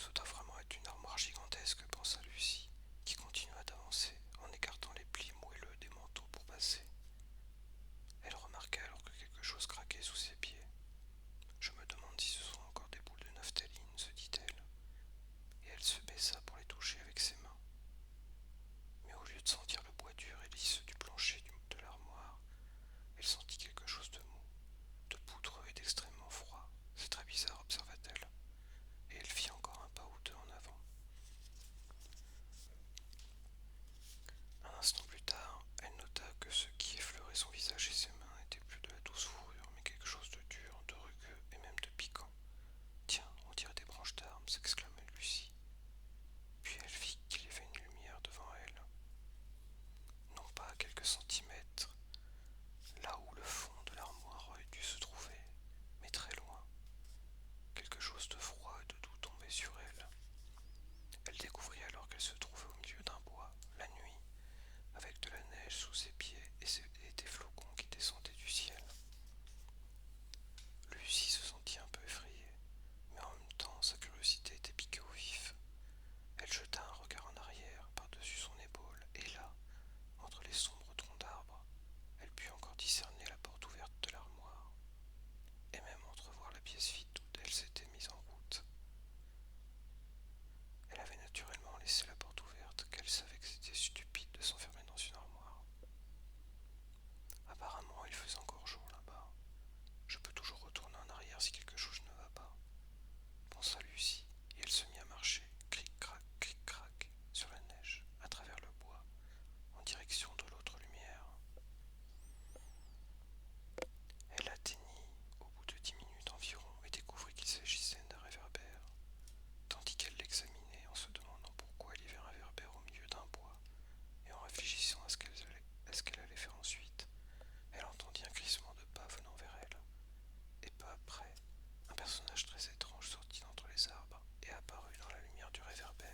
Ça doit vraiment être une armoire gigantesque, pensa Lucie, qui continua d'avancer en écartant les plis moelleux des manteaux pour passer. Elle remarqua alors que quelque chose craquait sous ses pieds. Je me demande si ce sont encore des boules de naphtaline, se dit-elle, et elle se baissa pour les toucher avec ses mains. Mais au lieu de sentir le bois dur et lisse du plancher de l'armoire, elle sentit quelque chose de mou, de poutreux et d'extrêmement froid. C'est très bizarre, observa-t-elle, et elle fit encore un pas ou deux en avant. Un instant plus tard, elle nota que ce qui effleurait son visage et ses mains n'était plus de la douce fourrure, mais quelque chose de dur, de rugueux et même de piquant. Tiens, on dirait des branches d'arbres, s'exclama Lucie. Puis elle vit qu'il y avait une lumière devant elle, non pas à quelques centimètres, là où le fond de l'armoire aurait dû se trouver, mais très loin. Quelque chose de froid et de doux tombait sur elle. Elle découvrit alors qu'elle se trouvait au milieu d'un bois, la nuit, avec de la neige sous ses pieds et des flocons qui descendaient du ciel. Lucie se sentit un peu effrayée, mais en même temps sa curiosité était piquée au vif. Elle jeta un regard en arrière, par-dessus son épaule, et là, entre les sombres troncs d'arbres, elle put encore discerner la porte ouverte de l'armoire, et même entrevoir la pièce vide où elle s'était mise en route. Elle avait naturellement laissé la porte ouverte, qu'elle savait que c'était stupide de s'enfermer dans une armoire. Apparemment, il faisait encore jour là-bas. Je peux toujours retourner en arrière si quelque chose ne va pas, pensa Lucie, et elle se mit à marcher, cric-crac, sur la neige, à travers le bois, en direction de l'autre lumière. Elle atteignit au bout de 10 minutes environ et découvrit qu'il s'agissait d'un réverbère, tandis qu'elle l'examinait en se demandant pourquoi il y avait un réverbère au milieu d'un bois, et en réfléchissant à ce qu'elle allait faire ensuite. Elle entendit un crissement de pas venant vers elle, et peu après, un personnage très étrange sortit d'entre les arbres et apparut dans la lumière du réverbère.